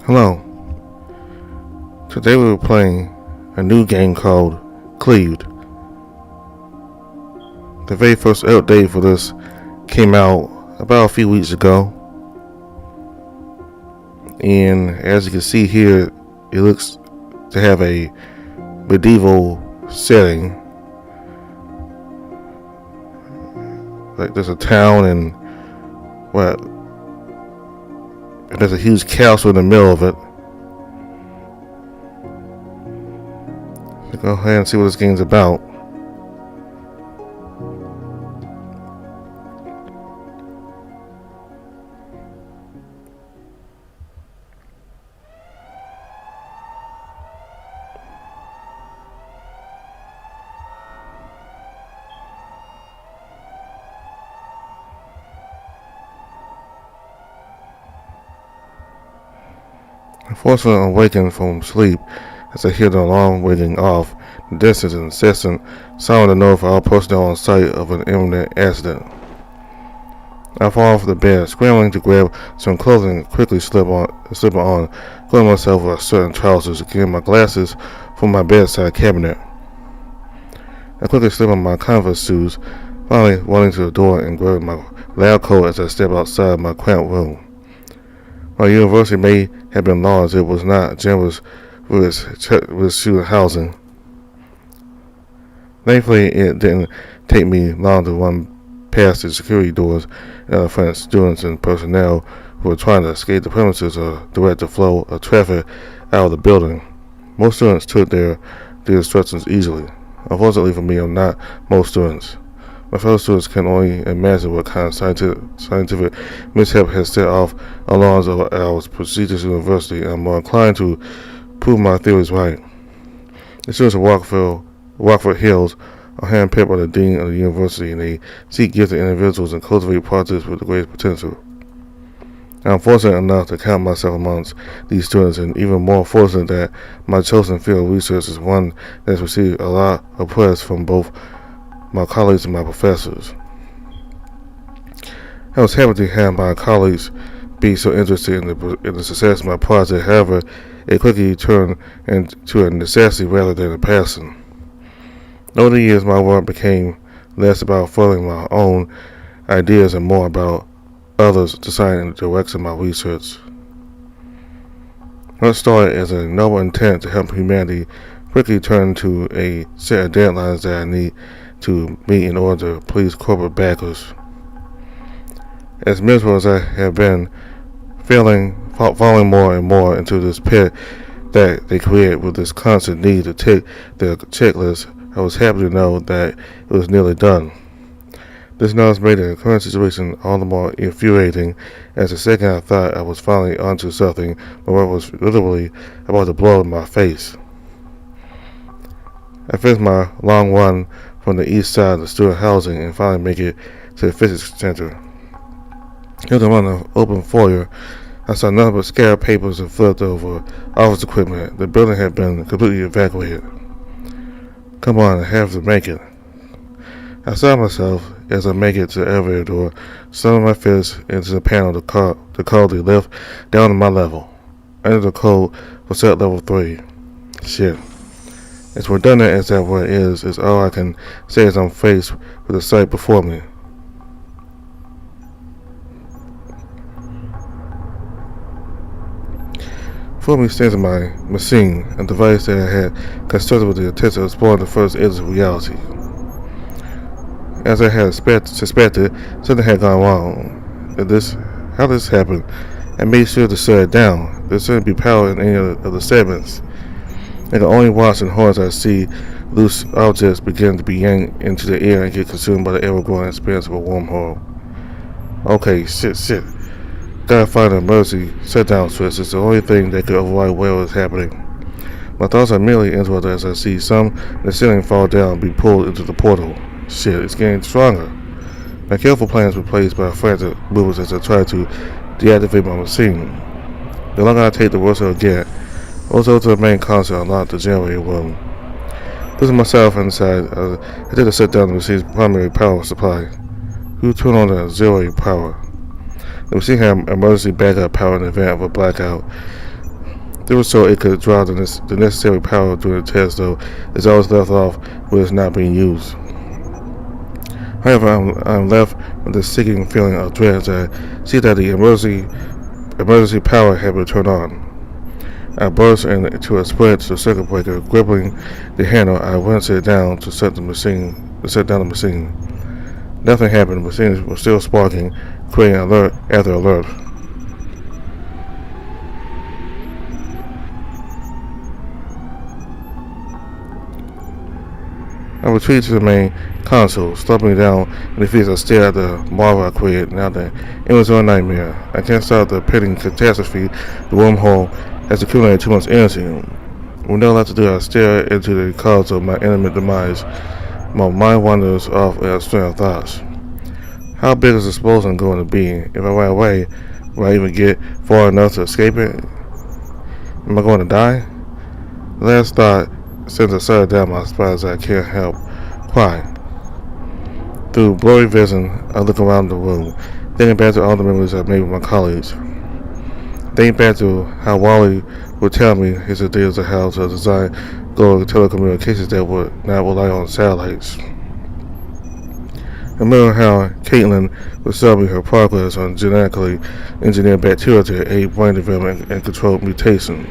Hello. Today we were playing a new game called Cleaved. The very first update for this came out about a few weeks ago. And as you can see here, it looks to have a medieval setting. Like there's a town and there's a huge castle in the middle of it. So go ahead and see what this game's about. Unfortunately, I'm waking from sleep as I hear the alarm ringing off. The distance is incessant, sounding to notify all personnel on site of an imminent accident. I fall off the bed, scrambling to grab some clothing and quickly slip on, clothing myself with certain trousers and getting my glasses from my bedside cabinet. I quickly slip on my canvas shoes, finally running to the door and grabbing my lab coat as I step outside my cramped room. My university may have been large, it was not generous with student housing. Thankfully, it didn't take me long to run past the security doors and front students and personnel who were trying to escape the premises or direct the flow of traffic out of the building. Most students took the instructions easily. Unfortunately for me, I'm not most students. My fellow students can only imagine what kind of scientific mishap has set off alarms of our prestigious university, and I'm more inclined to prove my theories right. The students of Rockford Hills are handpicked by the dean of the university, and they seek gifted individuals and cultivate projects with the greatest potential. I'm fortunate enough to count myself amongst these students, and even more fortunate that my chosen field of research is one that has received a lot of praise from both my colleagues and my professors. I was happy to have my colleagues be so interested in the success of my project. However, it quickly turned into a necessity rather than a passion. Over the years, my work became less about furthering my own ideas and more about others deciding the direction of my research. What started as a noble intent to help humanity quickly turned into a set of deadlines that I need to meet in order to please corporate backers. As miserable as I have been, falling more and more into this pit that they create with this constant need to tick the checklist, I was happy to know that it was nearly done. This knowledge made the current situation all the more infuriating, as the second I thought I was finally onto something, my work was literally about to blow in my face. I finished my long run from the east side of the student housing and finally make it to the physics center. Here on the open foyer, I saw nothing but scattered papers and flipped over office equipment. The building had been completely evacuated. Come on, I have to make it. I saw myself as I make it to the elevator door, slamming my fist into the panel to call the lift down to my level. I entered the code for set level 3. Shit. As redundant as that word is all I can say as I'm faced with the sight before me. Before me stands my machine, a device that I had constructed with the intention of exploring the first edges of reality. As I had suspected, something had gone wrong. How this happened, I made sure to shut it down. There shouldn't be power in any of the segments. I can only watch in horror as I see loose objects begin to be yanked into the air and get consumed by the ever-growing expanse of a wormhole. Okay, shit. Gotta find an emergency shutdown switch. It's the only thing that could override what was happening. My thoughts are immediately interrupted as I see some in the ceiling fall down and be pulled into the portal. Shit, it's getting stronger. My careful plan is replaced by frantic movements as I try to deactivate my machine. The longer I take, the worse it'll get. Also to the main console, unlock the generator room. Putting myself inside, I did a set down the machine's primary power supply. Who turned on the zero power? The machine had emergency backup power in the event of a blackout. This was so it could draw the necessary power during the test, though it's always left off when it's not being used. However, I'm left with this sinking feeling of dread as I see that the emergency power had been turned on. I burst into a sprint to the circuit breaker, gripping the handle. I went to sit down to shut down the machine. Nothing happened. The machine was still sparking, creating alert after alert. I retreated to the main console, slumping down in the face. I stared at the marvel I created. Now that it was a nightmare. I can't stop the pending catastrophe. The wormhole has accumulated too much energy. With no lot to do, I stare into the cause of my imminent demise. My mind wanders off a string of thoughts. How big is the explosion going to be? If I ran away, will I even get far enough to escape it? Am I going to die? The last thought sends a shudder down my spine as I can't help crying. Through blurry vision, I look around the room, thinking back to all the memories I've made with my colleagues. Thinking back to how Wally would tell me his ideas of how to design global telecommunications that would not rely on satellites. I remember how Caitlin would show me her progress on genetically engineered bacteria to aid brain development and control mutation.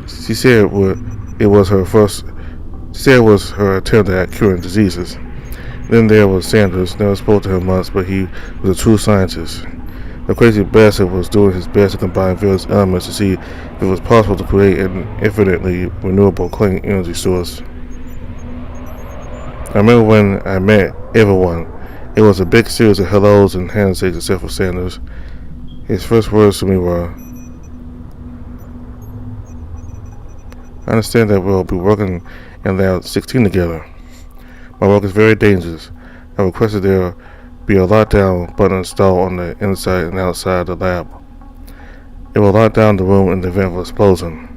She said it was her attempt at curing diseases. Then there was Sanders. Never spoke to him once, but he was a true scientist. The crazy bastard was doing his best to combine various elements to see if it was possible to create an infinitely renewable clean energy source. I remember when I met everyone. It was a big series of hellos and handshakes except for Sanders. His first words to me were, "I understand that we'll be working in Lab 16 together. My work is very dangerous. I requested there be a lockdown button installed on the inside and outside the lab. It will lock down the room in the event of an explosion.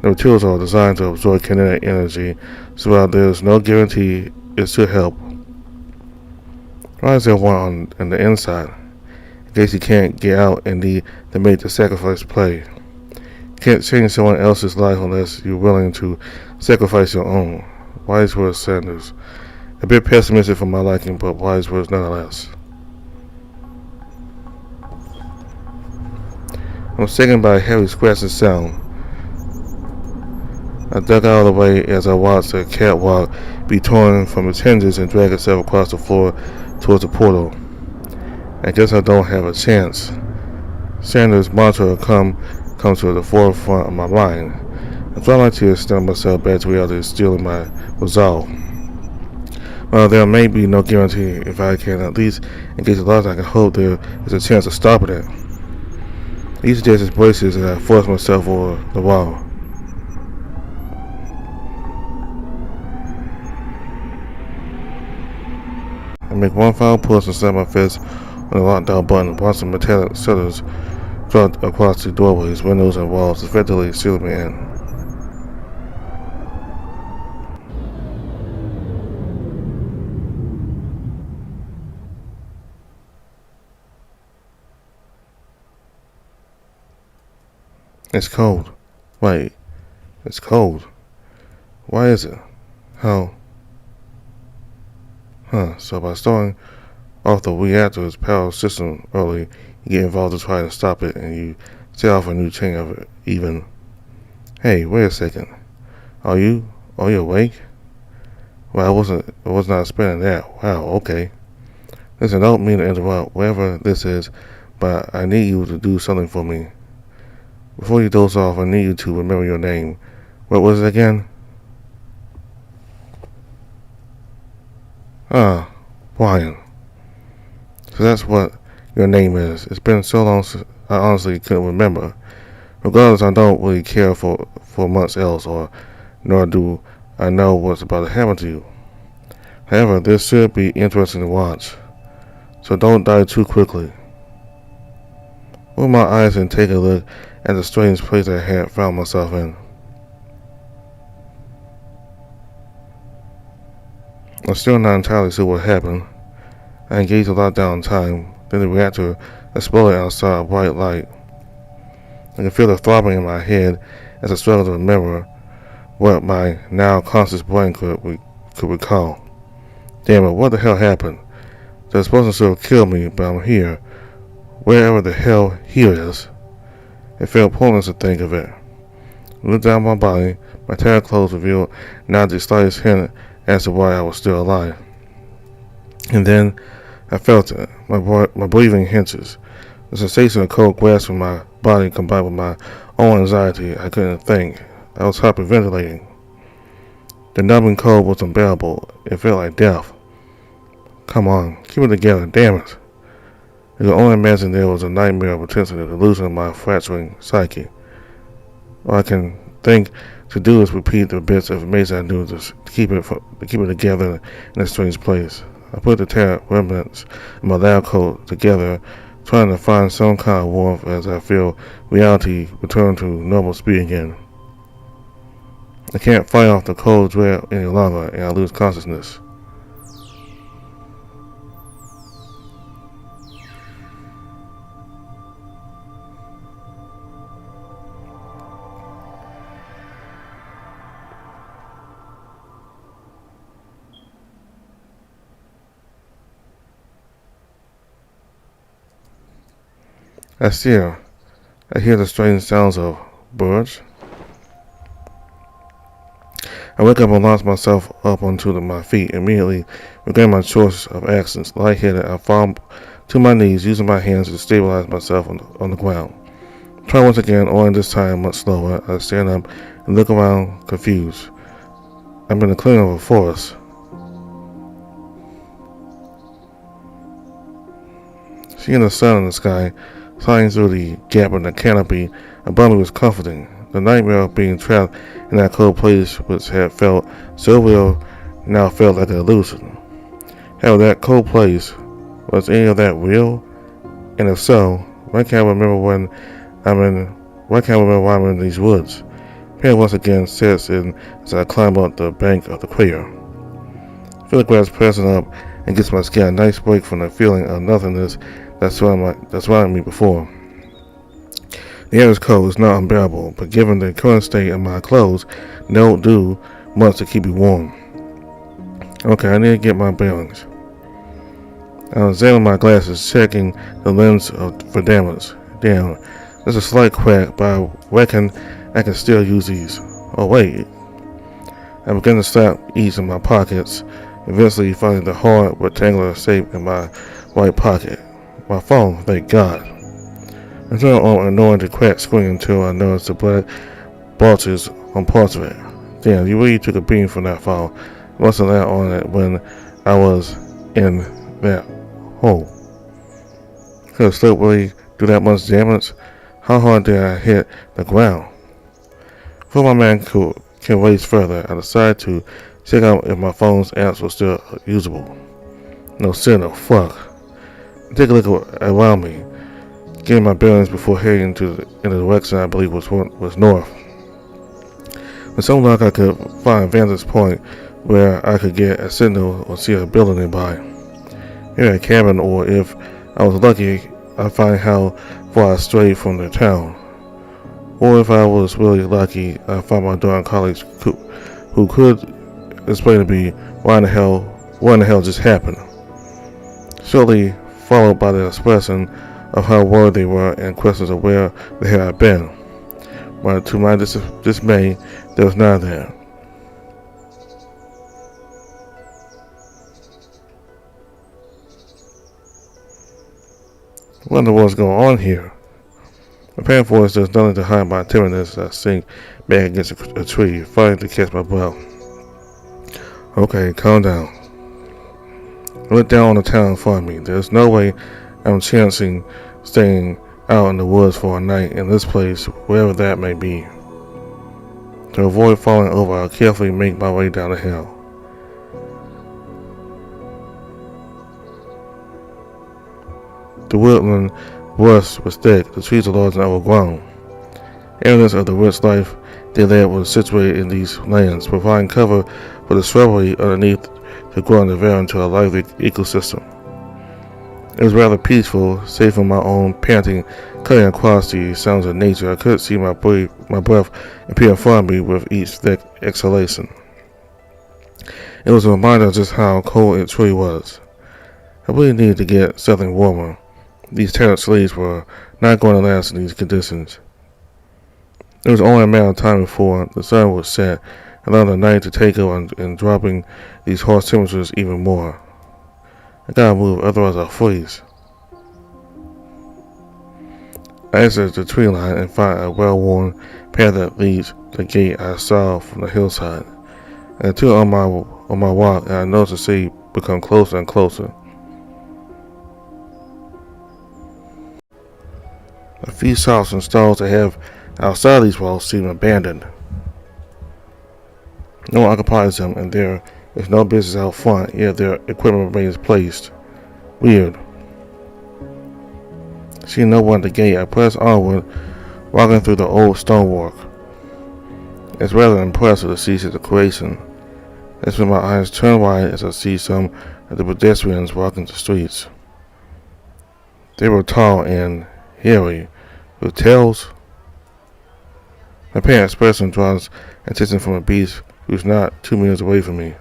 The materials are designed to absorb kinetic energy, so while there is no guarantee it should help. Why is there one on the inside? In case you can't get out and need to make the sacrifice play. You can't change someone else's life unless you're willing to sacrifice your own." Wise words, Sanders. A bit pessimistic for my liking, but wise words nonetheless. I was shaken by a heavy scratching sound. I dug out of the way as I watched the catwalk be torn from its hinges and drag itself across the floor towards the portal. I guess I don't have a chance. Sanders' mantra comes to the forefront of my mind. I try not to extend myself back to reality, stealing my resolve. Well, there may be no guarantee. If I can at least engage the logic, I can hope there is a chance of stopping it. Each day is braces as I force myself over the wall. I make one final push and slam my fist on the lockdown button, watch the metallic shutters drop across the doorways, windows, and walls, effectively sealing me in. It's cold. Wait, it's cold. Why is it? How? So by starting off the reactor's power system early, you get involved to try to stop it, and you set off a new chain of it, even. Hey, wait a second. Are you awake? Well, I was not expecting that. Wow, okay. Listen, I don't mean to interrupt, whatever this is, but I need you to do something for me. Before you doze off, I need you to remember your name. What was it again? Brian. So that's what your name is. It's been so long since I honestly couldn't remember. Regardless, I don't really care for much else, or nor do I know what's about to happen to you. However, this should be interesting to watch. So don't die too quickly. Open my eyes and take a look at the strange place I had found myself in. I'm still not entirely sure what happened. I engaged the lockdown time, then the reactor exploded outside a bright light. I could feel the throbbing in my head as I struggled to remember what my now conscious brain could recall. Damn it, what the hell happened? They're supposed to have killed me, but I'm here. Wherever the hell here is. It felt pointless to think of it. I looked down my body. My tattered clothes revealed not the slightest hint as to why I was still alive. And then I felt it. My breathing hinges. The sensation of cold grasping my body combined with my own anxiety. I couldn't think. I was hyperventilating. The numbing cold was unbearable. It felt like death. Come on, keep it together, damn it. I could only imagine there was a nightmare of potentially the illusion of my fracturing psyche. All I can think to do is repeat the bits of information I knew to keep it together in a strange place. I put the tattered remnants of my lab coat together, trying to find some kind of warmth as I feel reality return to normal speed again. I can't fight off the cold dread any longer, and I lose consciousness. I hear the strange sounds of birds. I wake up and launch myself up onto my feet, immediately regretting my choice of actions. Lightheaded, I fall to my knees, using my hands to stabilize myself on the ground. Try once again, only this time much slower. I stand up and look around, confused. I'm in the clearing of a forest. Seeing the sun in the sky, shining through the gap in the canopy above me was comforting. The nightmare of being trapped in that cold place, which had felt so real, now felt like an illusion. Hell, that cold place, was any of that real? And if so, why can't I remember why I'm in these woods? Pain once again sets in as I climb up the bank of the crater. I feel the grass pressing up and gets my skin a nice break from the feeling of nothingness that surrounded me before. The air is cold, it's not unbearable, but given the current state of my clothes, they don't do much to keep me warm. Okay, I need to get my bearings. I examine my glasses, checking the lens for damage. Damn, there's a slight crack, but I reckon I can still use these. Oh wait. I begin to slap each in my pockets, eventually finding the hard rectangular shape in my right pocket. My phone, thank God. I turn on ignoring the cracked screen until I notice the black blotches on parts of it. Damn, you really took a beating from that phone. I must have landed on it when I was in that hole. Could a slip really do that much damage? How hard did I hit the ground? Before my man can race further, I decided to check out if my phone's apps were still usable. No signal, fuck. Take a look around me, getting my bearings before heading in the direction I believe was north. With some luck, I could find a vantage point where I could get a signal or see a building nearby. Maybe a cabin, or if I was lucky, I'd find how far I strayed from the town. Or if I was really lucky, I'd find my darn colleagues who could explain to me what in the hell just happened. Shortly followed by the expression of how worried they were and questions of where the hell I'd been. But to my dismay, there was none there. I wonder what's going on here. My panic voice does nothing to hide my timidness as I sink back against a tree, fighting to catch my breath. Okay, calm down. I look down on the town in front of me. There's no way I'm chancing staying out in the woods for a night in this place, wherever that may be. To avoid falling over, I'll carefully make my way down the hill. The woodland brush was thick, the trees are large and overgrown. Evidence of the rich life they led was situated in these lands, providing cover for the shrubbery underneath to grow and develop into a lively ecosystem. It was rather peaceful, save for my own panting Cutting across the sounds of nature, I could see my breath appear in front of me with each thick exhalation. It was a reminder of just how cold it truly was. I really needed to get something warmer. These terror sleeves were not going to last in these conditions. It was only a matter of time before the sun would set, allowing the night to take over and dropping these harsh temperatures even more. I gotta move, otherwise I'll freeze. I exited the tree line and found a well-worn path that leads to the gate I saw from the hillside. I took on my walk, and I noticed the city become closer and closer. A few shops and stalls they have outside these walls seem abandoned. No one occupies them, and there is no business out front, yet their equipment remains placed. Weird. Seeing no one at the gate, I pressed onward, walking through the old stonework. It's rather impressive to see such a creation. That's when my eyes turn wide as I see some of the pedestrians walking the streets. They were tall and hairy, with tails. My apparent expression draws attention from a beast who's not 2 meters away from me.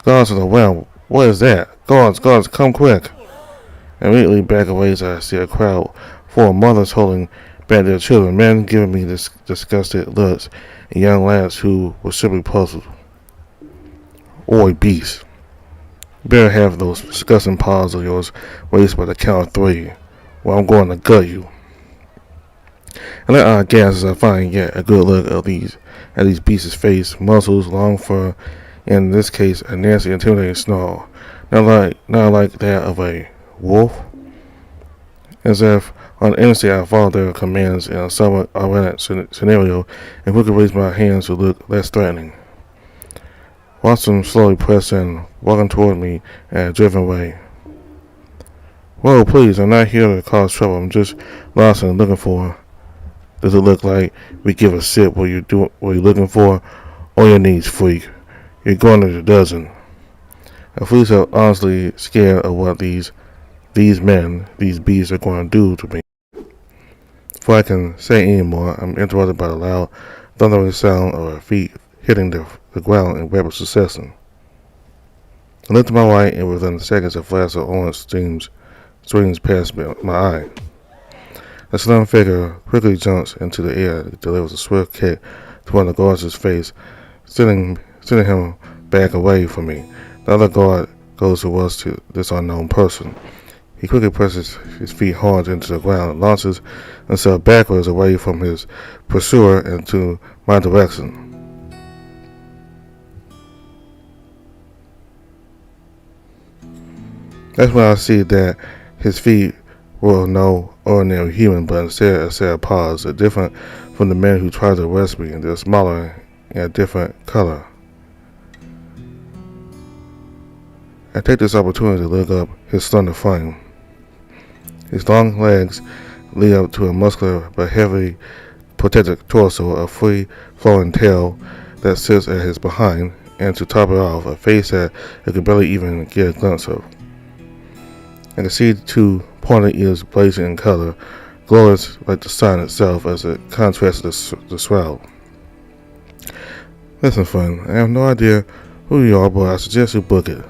Guards on the well. What is that? Guards, come quick. I immediately back away as I see a crowd full of mothers holding back their children, men giving me disgusted looks, and young lads who were simply puzzled. Oi, beast. You better have those disgusting paws of yours raised by the count of 3, or I'm going to gut you. I let out a gasp as I finally get a good look at these beasts' face, muscles, long fur, and in this case a nasty, intimidating snarl. Not like that of a wolf. As if on instinct I followed their commands in a somewhat ironic scenario and quickly raised my hands to look less threatening. Watched them slowly press in, walking toward me in a driven way. Whoa, please, I'm not here to cause trouble. I'm just lost and looking for. Does it look like we give a shit what you're looking for? On your knees, freak. You're going to the dozen. I feel so honestly scared of what these beasts are going to do to me. Before I can say any more, I'm interrupted by the loud, thundering sound of our feet hitting the ground in rapid succession. I look to my right, and within seconds a flash of orange streams past my eye. A slim figure quickly jumps into the air and delivers a swift kick to one of the guards' face, sending him back away from me. The other guard goes towards to this unknown person. He quickly presses his feet hard into the ground and launches himself backwards away from his pursuer into my direction. That's when I see that his feet were no ordinary human, but instead a set of paws, different from the men who tried to arrest me, and they're smaller and a different color. I take this opportunity to look up his slender frame. His long legs lead up to a muscular but heavily protected torso, a free flowing tail that sits at his behind, and to top it off, a face that I could barely even get a glimpse of. I can see 2 pointed ears blazing in color, glorious like the sun itself as it contrasted the shroud. Listen, friend, I have no idea who you are, but I suggest you book it.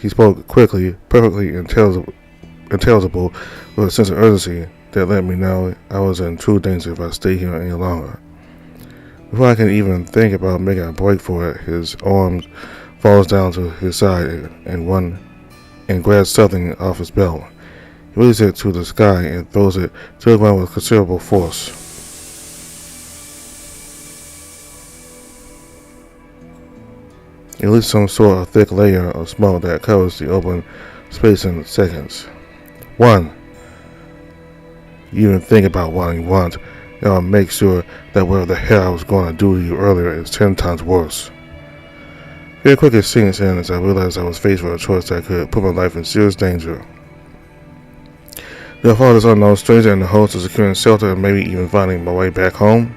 He spoke quickly, perfectly intelligible, with a sense of urgency that let me know I was in true danger if I stayed here any longer. Before I can even think about making a break for it, his arm falls down to his side and grabs something off his belt. He releases it to the sky and throws it to the ground with considerable force. It releases some sort of thick layer of smoke that covers the open space in seconds. 1. You even think about what you want, and I'll make sure that whatever the hell I was going to do to you earlier is 10 times worse. Very quickly it sinks in as I realized I was faced with a choice that could put my life in serious danger. Do I follow this unknown stranger in the hopes of securing shelter and maybe even finding my way back home?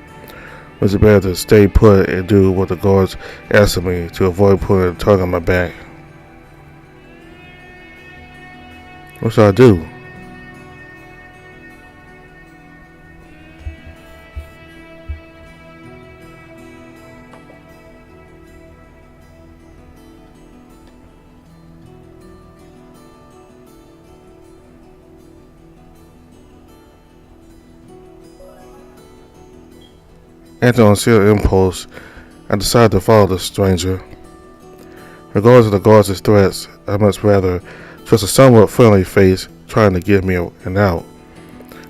Was it better to stay put and do what the guards asked of me to avoid putting a target on my back? What should I do? Acting on sheer impulse, I decided to follow the stranger. Regardless of the guards' threats, I much rather trust a somewhat friendly face trying to give me an out.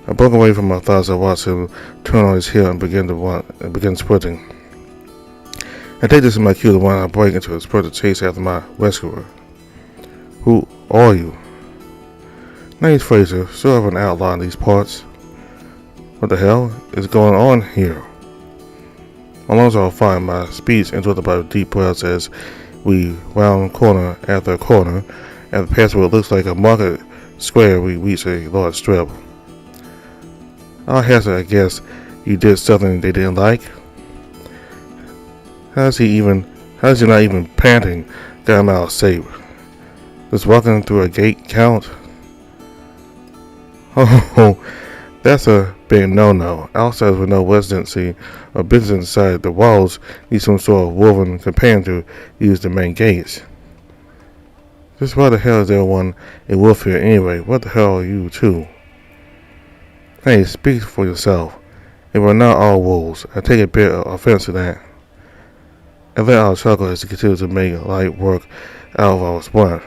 I broke away from my thoughts and watched him turn on his heel and begin sprinting. I take this as my cue to when I break into a spurt to chase after my rescuer. Who are you? Name's Fraser, sort of an outlaw in these parts. What the hell is going on here? My lungs are fine, my speech interrupted by deep breaths as we round corner after corner, and past what looks like a market square we reach a large strip. I'll hazard I guess you did something they didn't like. How's he not even panting got him out of shape? Just walking through a gate count? Oh, that's a big no-no. Outsiders with no residency or business inside the walls need some sort of woven companion to use the main gates. Just why the hell is everyone a wolf here anyway? What the hell are you two? Hey, speak for yourself. If we're not all wolves, I take a bit of offense to that. I let out a chuckle as he continued to make light work out of our sport.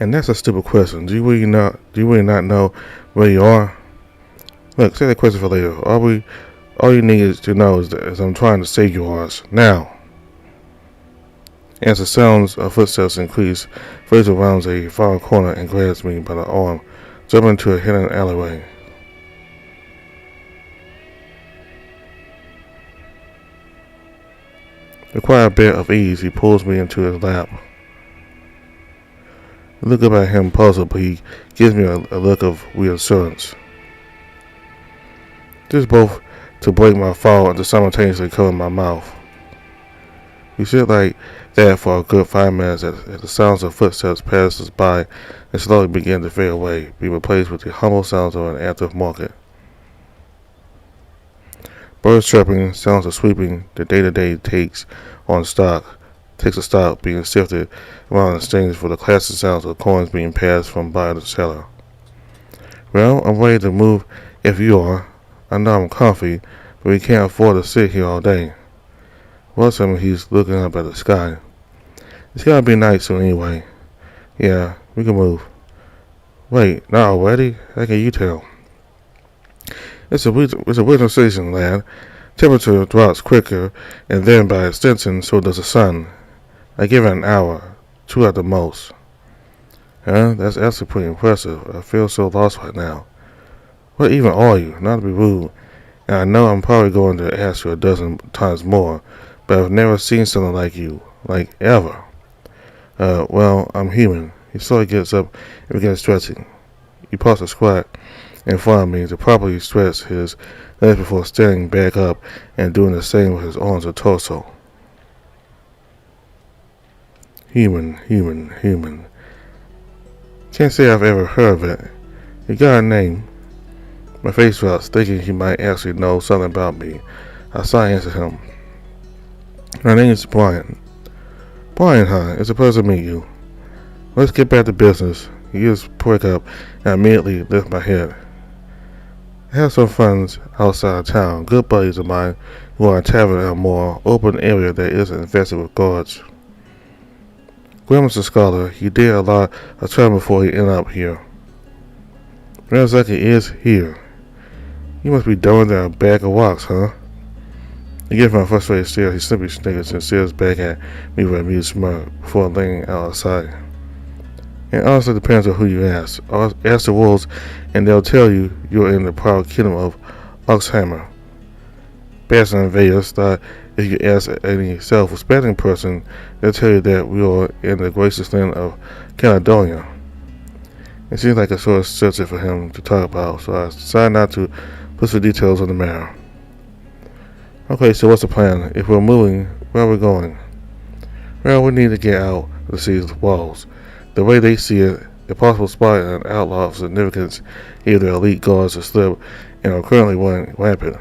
And that's a stupid question. Do you really not know where you are? Look, say that question for later. All you need to know is I'm trying to save yours now. As the sounds of footsteps increase, Fraser rounds a far corner and grabs me by the arm, jumping into a hidden alleyway. With quite a bit of ease, he pulls me into his lap. I look up at him puzzled, but he gives me a look of reassurance. Just both to break my fall and to simultaneously cover my mouth. We sit like that for a good 5 minutes as the sounds of footsteps pass us by and slowly begin to fade away, being replaced with the humble sounds of an active market. Birds chirping, sounds of sweeping, the day-to-day takes a stock being sifted around in strings for the classic sounds of coins being passed from buyer to seller. Well, I'm ready to move if you are. I know I'm comfy, but we can't afford to sit here all day. Watch him, he's looking up at the sky. It's gotta be night soon anyway. Yeah, we can move. Wait, not already? How can you tell? It's a winter season, lad. Temperature drops quicker, and then by extension, so does the sun. I give it an hour, 2 at the most. Huh? That's actually pretty impressive. I feel so lost right now. What even are you? Not to be rude, and I know I'm probably going to ask you a dozen times more, but I've never seen something like you, like ever. Well, I'm human. He slowly gets up and begins stretching. He pauses a squat in front of me to properly stretch his legs before standing back up and doing the same with his arms and torso. Human. Can't say I've ever heard of it. You got a name? My face drops, thinking he might actually know something about me. I sigh and answer him. My name is Brian. Brian, huh? It's a pleasure to meet you. Let's get back to business. He just prick up and I immediately lift my head. I have some friends outside of town, good buddies of mine, who are in a tavern in a more open area that isn't infested with guards. Grandma's a scholar. He did a lot of traveling before he ended up here. Ransacky is here. You must be doing that a bag of rocks, huh? He gives my frustrated stare. He simply snickers and stares back at me with a muted smirk before laying outside. It honestly depends on who you ask. Ask the wolves, and they'll tell you you're in the proud kingdom of Oxhammer. Bastard invaders thought if you ask any self-respecting person, they'll tell you that we are in the gracious land of Caledonia. It seems like a sort of subject for him to talk about, so I decided not to put some details on the matter. Okay, so what's the plan? If we're moving, where are we going? Well, we need to get out of the city's walls. The way they see it, a possible spy and an outlaw of significance, either elite guards or slip, and are currently running rampant.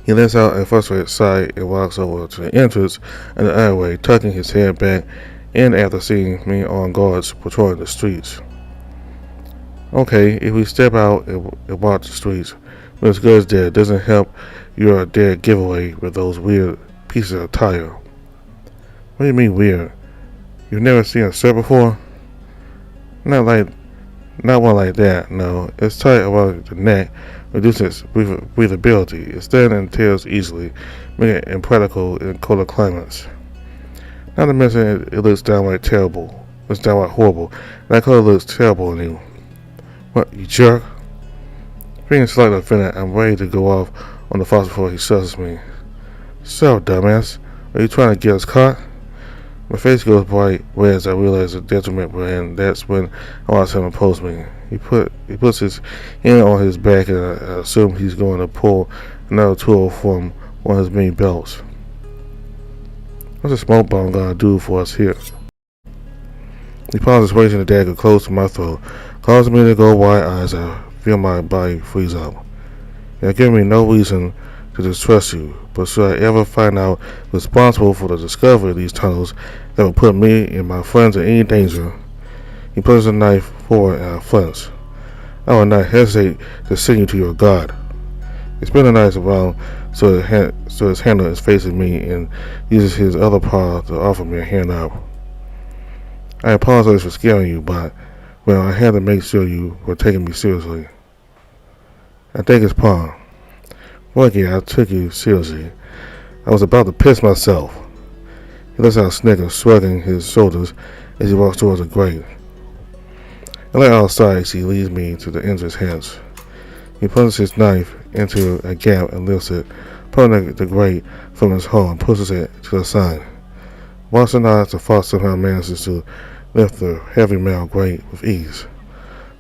He lets out a frustrated sigh and walks over to the entrance and the alleyway, tucking his head back in after seeing me on guards patrolling the streets. Okay, if we step out and watch the streets, when it's good as dead, doesn't help you're a dead giveaway with those weird pieces of tire. What do you mean weird? You've never seen a shirt before? Not one like that, no. It's tight around the neck, reduces breathability. It stands and tears easily, making it impractical in colder climates. Not to mention it looks downright terrible. It's downright horrible. That color looks terrible on you. What, you jerk? Being slightly offended, I'm ready to go off on the fox before he shoves me. So, dumbass, are you trying to get us caught? My face goes bright red as I realize the detriment we're in. That's when I watch him oppose me. He puts his hand on his back, and I assume he's going to pull another tool from one of his main belts. What's a smoke bomb gonna do for us here? He pauses, raising the dagger close to my throat, causing me to go wide-eyed as I feel my body freeze up. You're giving me no reason to distrust you, but should I ever find out responsible for the discovery of these tunnels that will put me and my friends in any danger, he pushes the knife forward and I flinch. I will not hesitate to send you to your god. He spins the knife around so his handle is facing me and uses his other paw to offer me a hand up. I apologize for scaring you, but well, I had to make sure you were taking me seriously. I take his paw. Lucky I took you seriously. I was about to piss myself. He lets out a snicker, shrugging his shoulders as he walks towards the grate. I let outside as he leads me to the entrance hatch. He plunges his knife into a gap and lifts it, pulling the grate from his hole and pushes it to the side. Watching as the fox somehow manages to lift the heavy metal grate with ease.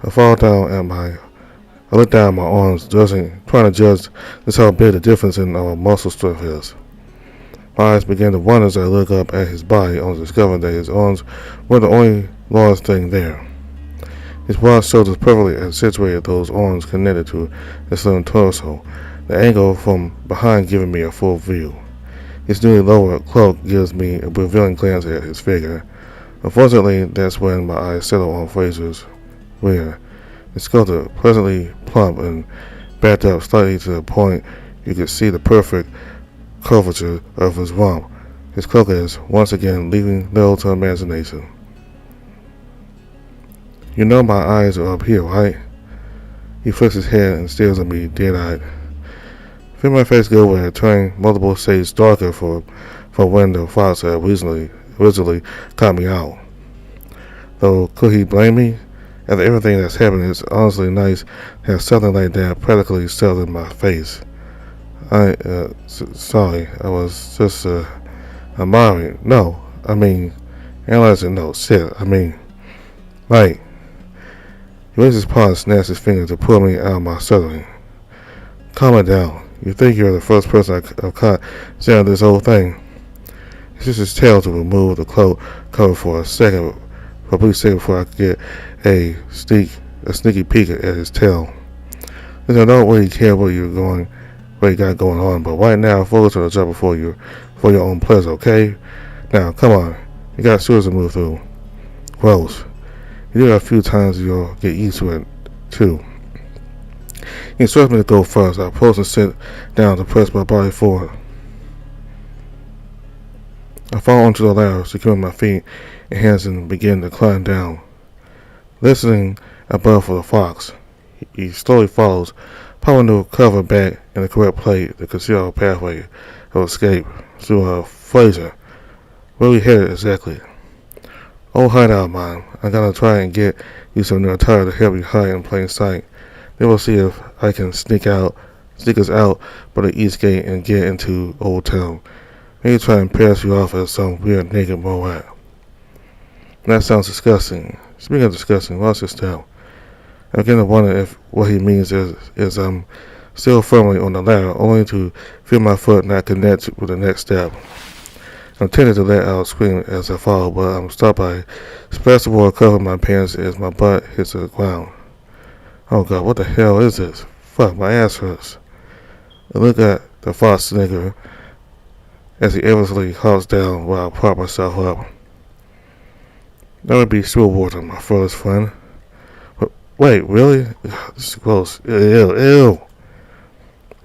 I look down at my arms, trying to judge just how big the difference in our muscle strength is. My eyes begin to wander as I look up at his body, only discovering that his arms were the only large thing there. His broad shoulders perfectly accentuated those arms connected to his slim torso, the angle from behind giving me a full view. His newly lowered cloak gives me a revealing glance at his figure. Unfortunately, that's when my eyes settle on Fraser's rear. His sculpture pleasantly plump and backed up slightly to the point you could see the perfect curvature of his rump. His cloak is, once again, leaving little to imagination. You know my eyes are up here, right? He flicks his head and stares at me dead-eyed. Feel my face go where it turned multiple shades darker for when the fox had originally caught me out. Though, could he blame me? After everything that's happened, it's honestly nice to have something like that practically settled in my face. Sorry, I was just, admiring. No, I mean, analyzing, no, shit, I mean, right. He raises his paw and snaps his finger to pull me out of my settling. Calm it down. You think you're the first person I've caught saying this whole thing. It's just his tail to remove the cloak cover for a brief second before I could get a sneaky peek at his tail. I don't really care what you got going on, but right now focus on the job for your own pleasure, okay? Now, come on. You got sewers to move through. Gross. You do it a few times, you'll get used to it, too. He instructs me to go first. I pose and sit down to press my body forward. I fall onto the ladder, securing my feet and hands and begin to climb down. Listening above for the fox, he slowly follows, pulling the cover back in the correct place to conceal a pathway of escape through Fraser. Where we headed exactly? Old hideout of mine. I'm gonna try and get you some new attire to help you hide in plain sight. Then we'll see if I can sneak us out by the east gate and get into Old Town. Maybe try and pass you off as some weird naked moat. That sounds disgusting. Speaking of disgusting, watch this down. I'm beginning to wonder if what he means is I'm still firmly on the ladder, only to feel my foot not connect with the next step. I'm tempted to let out a scream as I fall, but I'm stopped by splash of water covering my pants as my butt hits the ground. Oh God, what the hell is this? Fuck, my ass hurts. I look at the fox nigger as he effortlessly hops down while I prop myself up. That would be sewer water, my furthest friend. But wait, really? Ugh, this is gross. Ew.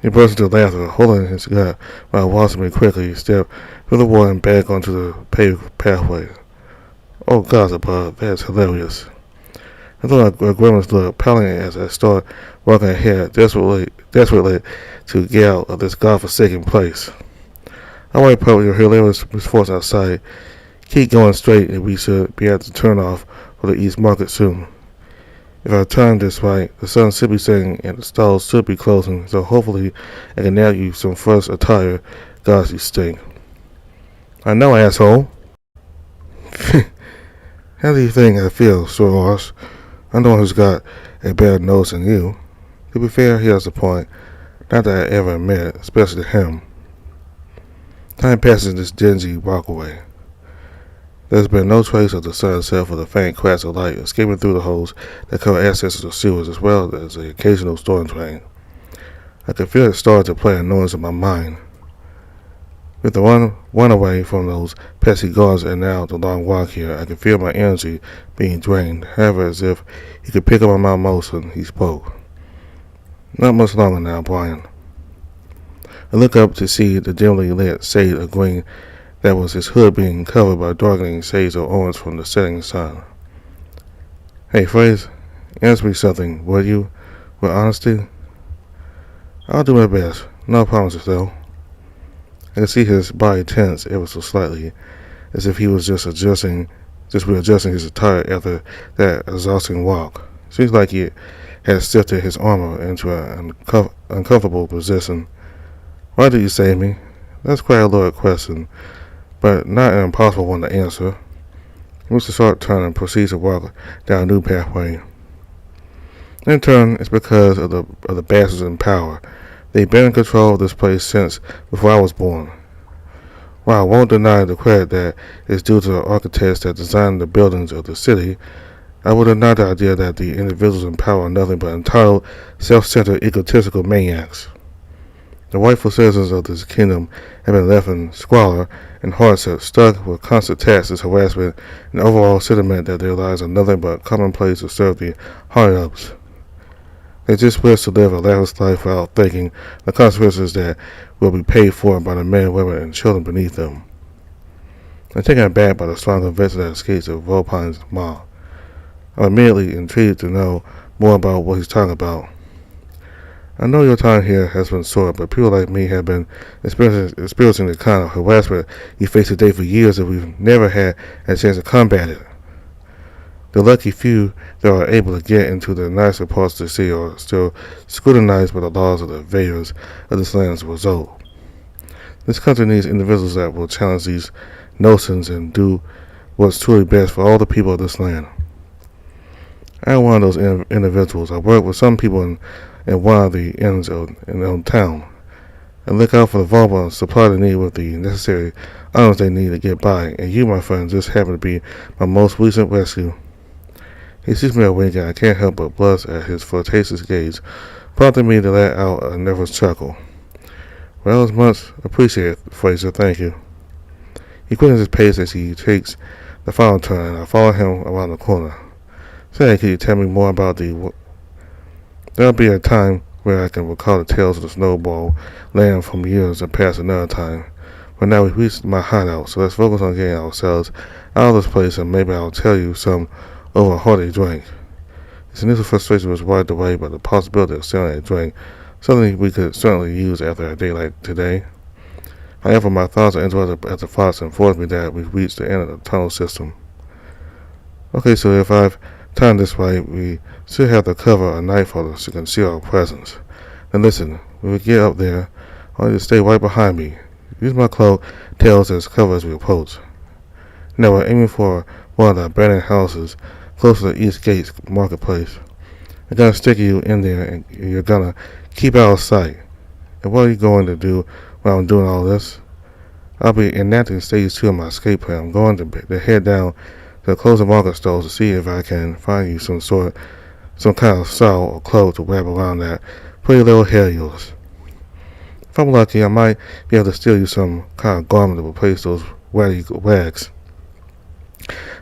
He burst into laughter, holding his gut while watching me quickly step through the water and back onto the paved pathway. Oh God above, that's hilarious. I thought a grimace look paling as I start walking ahead, desperately to get out of this godforsaken place. I wipe out your hilarious misfortune outside. Keep going straight and we should be able to turn off for the East Market soon. If I turn this right, the sun should be setting and the stalls should be closing, so hopefully I can nab you some fresh attire, gosh you stink. I know, asshole. How do you think I feel, Sir Ross? I'm the one who's got a better nose than you. To be fair, he has a point. Not that I ever admit, especially to him. Time passes in this dingy walkway. There's been no trace of the sun except for the faint cracks of light escaping through the holes that cover access to the sewers as well as the occasional storm drain. I can feel it start to play a noise in my mind. With the one away from those pesky guards and now the long walk here, I can feel my energy being drained, however as if he could pick up on my motion he spoke. Not much longer now, Brian. I look up to see the dimly lit shade of green that was his hood being covered by darkening shades of orange from the setting sun. Hey, Fraser, answer me something, will you, with honesty? I'll do my best. No promises, though. I can see his body tense ever so slightly, as if he was just readjusting his attire after that exhausting walk. Seems like he had shifted his armor into an uncomfortable position. Why did you save me? That's quite a loaded question, but not an impossible one to answer. He makes a short turn and proceeds to walk down a new pathway. In turn, it's because of the bastards in power. They've been in control of this place since before I was born. While I won't deny the credit that is due to the architects that designed the buildings of the city, I would deny the idea that the individuals in power are nothing but entitled, self-centered, egotistical maniacs. The rightful citizens of this kingdom have been left in squalor and hardship, stuck with constant taxes, harassment, and overall sentiment that their lives are nothing but commonplace to serve the hard-ups. They just wish to live a lavish life without thinking the consequences that will be paid for by the men, women, and children beneath them. I'm taken aback by the strong conviction that escapes of Volpine's maw. I'm immediately intrigued to know more about what he's talking about. I know your time here has been short, but people like me have been experiencing the kind of harassment you face today for years that we've never had a chance to combat it. The lucky few that are able to get into the nicer parts of the city are still scrutinized by the laws of the invaders of this land as a result. This country needs individuals that will challenge these notions and do what's truly best for all the people of this land. I am one of those individuals. I work with some people in one of the ends in town. I look out for the vulnerable and supply the need with the necessary items they need to get by, and you, my friend, just happen to be my most recent rescue. He sees me a wink and I can't help but blush at his flirtatious gaze, prompting me to let out a nervous chuckle. Well, it's much appreciated, Fraser, thank you. He quickens his pace as he takes the final turn, and I follow him around the corner. Say, can you tell me more about There'll be a time where I can recall the tales of the snowball land from years and past another time. But now we've reached my hideout, so let's focus on getting ourselves out of this place, and maybe I'll tell you some over a hearty drink. His initial frustration was wiped away by the possibility of selling a drink, something we could certainly use after a day like today. However, my thoughts are interrupted as the fox informs me that we've reached the end of the tunnel system. Okay, so if I've timed this right, we should have to cover a nightfall to conceal our presence. Now listen, when we get up there, I want you to stay right behind me. Use my cloak, tails as cover as we approach. Now we're aiming for one of the abandoned houses close to the East Gates Marketplace. I'm gonna stick you in there and you're gonna keep out of sight. And what are you going to do while I'm doing all this? I'll be enacting stage 2 of my escape plan. I'm going to head down to the closing market stores to see if I can find you some kind of saw or cloth to wrap around that pretty little hair of yours. If I'm lucky, I might be able to steal you some kind of garment to replace those ratty rags.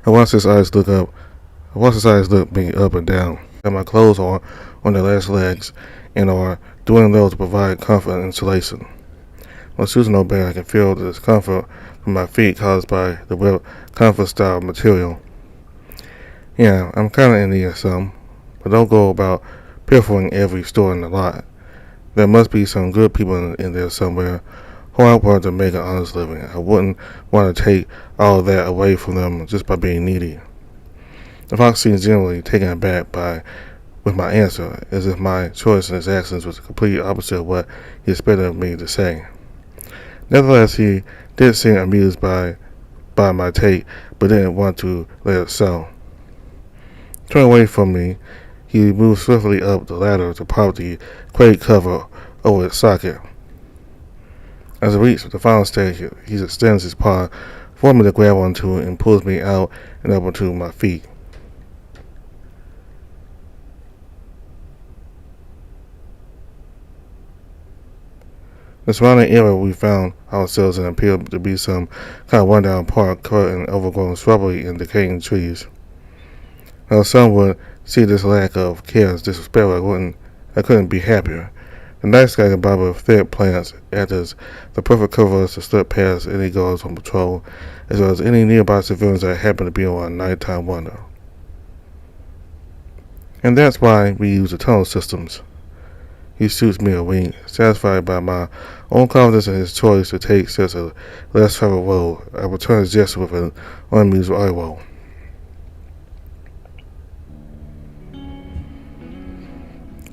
I watch his eyes look me up and down. Got my clothes on their last legs and are doing those to provide comfort and insulation. When choosing no better, I can feel the discomfort from my feet caused by the ripped comfort style material. Yeah, I'm kinda in need of some, but don't go about pilfering every store in the lot. There must be some good people in there somewhere who aren't willing to make an honest living. I wouldn't want to take all of that away from them just by being needy. The fox seems generally taken aback with my answer, as if my choice in his actions was the complete opposite of what he expected of me to say. Nevertheless, he did seem amused by my take, but didn't want to let it so. Turning away from me, he moved swiftly up the ladder to pop the crate cover over its socket. As I reach the final stage, he extends his paw for me to grab onto and pulls me out and up onto my feet. The surrounding area we found ourselves in appeared to be some kind of rundown park covered in overgrown shrubbery and decaying trees. Now some would see this lack of care as disrespectful. I couldn't be happier. The night sky combined with thick plants acted as the perfect cover to slip past any guards on patrol, as well as any nearby civilians that happened to be on a nighttime wander. And that's why we use the tunnel systems. He shoots me a wink, satisfied by my own confidence in his choice to take such a less traveled road. I return his gesture with an unamused eye roll.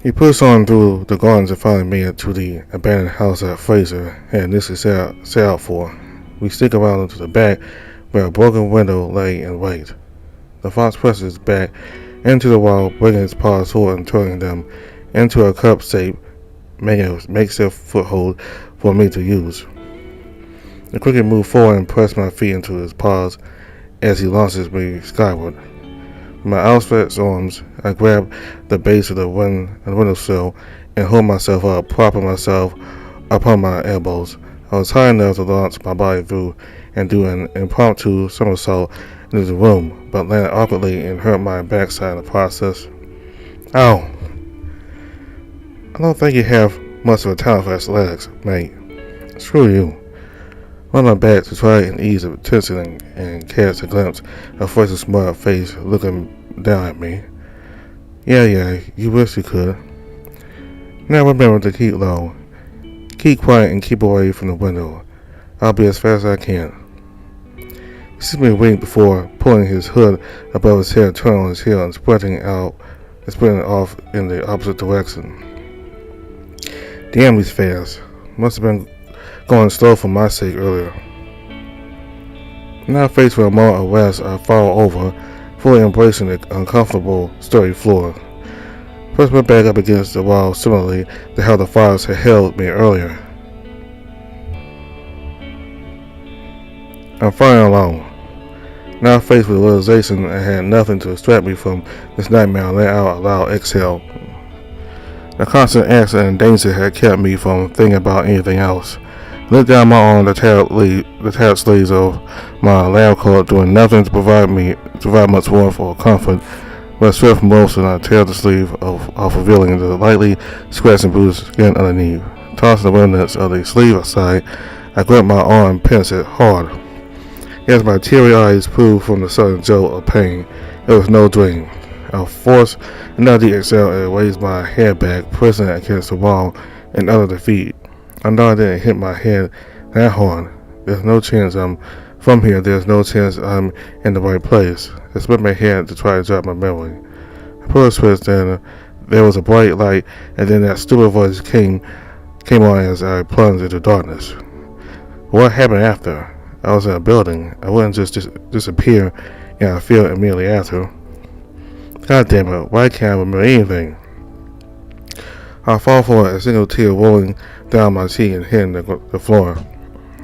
He pushed on through the gardens and finally made it to the abandoned house that Fraser had initially set out for. We sneak around into the back where a broken window lay in wait. The fox presses his back into the wall, bringing his paws forward and turning them into a cup shape, making a makeshift foothold for me to use. The cricket moved forward and pressed my feet into his paws as he launches me skyward. With my outstretched arms, I grab the base of the windowsill and hold myself up, propping myself upon my elbows. I was high enough to launch my body through and do an impromptu somersault into the room, but landed awkwardly and hurt my backside in the process. Ow! I don't think you have much of a talent for athletics, mate. Screw you. On my back to try and ease the tension and catch a glimpse of Fraser's smart face looking down at me. Yeah, you wish you could. Now remember to keep low. Keep quiet and keep away from the window. I'll be as fast as I can. He sees me wink before pulling his hood above his head, turning on his heel and sprinting off in the opposite direction. Damn, he's fast. Must have been going slow for my sake earlier. Now faced with a moment of rest, I fall over, fully embracing the uncomfortable, sturdy floor. Press my back up against the wall similarly to how the fires had held me earlier. I'm finally alone. Now faced with the realization I had nothing to distract me from this nightmare, I let out a loud exhale. The constant accident and danger had kept me from thinking about anything else. I looked down my arm, the tattered sleeves of my lab coat, doing nothing to provide much warmth or comfort. With a swift motion, I tear the sleeve off, revealing the lightly scratched and bruised skin underneath. Tossing the remnants of the sleeve aside, I gripped my arm and pinched it hard. As my teary eyes proved from the sudden jolt of pain, it was no dream. I forced another deep exhale and raised my head back, pressing it against the wall in utter defeat. I know I didn't hit my head that hard. There's no chance I'm from here. There's no chance I'm in the right place. I split my head to try to jog my memory. I pulled a switch, then there was a bright light, and then that stupid voice came on as I plunged into darkness. What happened after? I was in a building. I wouldn't just disappear, and I feel immediately after. God damn it, why can't I remember anything? I fall forward, a single tear rolling down my cheek and hitting the floor.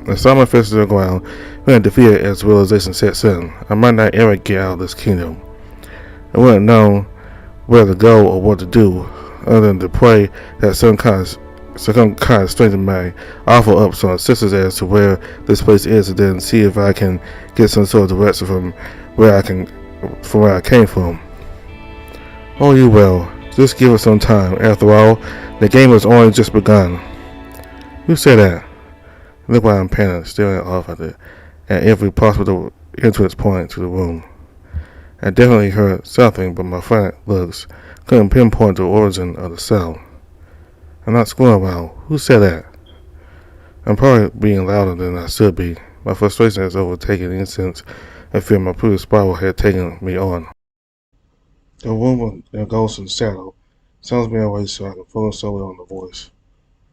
I saw my fist to the ground, feeling defeated as realization sets in. I might not ever get out of this kingdom. I wouldn't know where to go or what to do, other than to pray that some kind of strength in my offer up some assistance as to where this place is, and then see if I can get some sort of direction from where I came from. Oh, you will. Just give it some time. After all, the game has only just begun. Who said that? Look why I'm panicked, staring off at every possible entrance point to the room. I definitely heard something, but my frantic looks couldn't pinpoint the origin of the sound. I'm not screwing around. Who said that? I'm probably being louder than I should be. My frustration has overtaken any sense I fear my previous spiral had taken me on. The room in a ghost and shadow sounds me away so I can focus solely on the voice.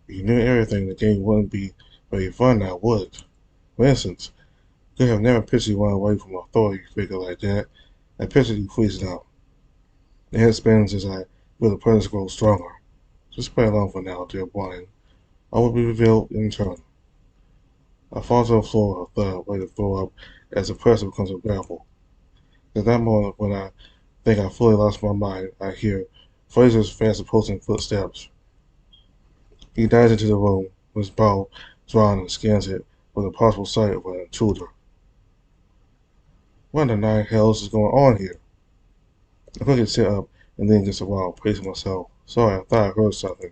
If you knew everything, the game wouldn't be very fun now, would it? For instance, could have never pictured you run away from an authority figure like that. I pictured you freezing out. The head spins as I feel the presence grow stronger. Just play along for now, dear Brian. All will be revealed in turn. I fall to the floor, a thud, ready to throw up as the pressure becomes unbearable. At that moment, when I think I fully lost my mind, I hear Fraser's fast approaching footsteps. He dives into the room, with his bow drawn and scans it with a possible sight of an intruder. What in the nine hells is going on here? I quickly sit up and then just a while, pacing myself. Sorry, I thought I heard something.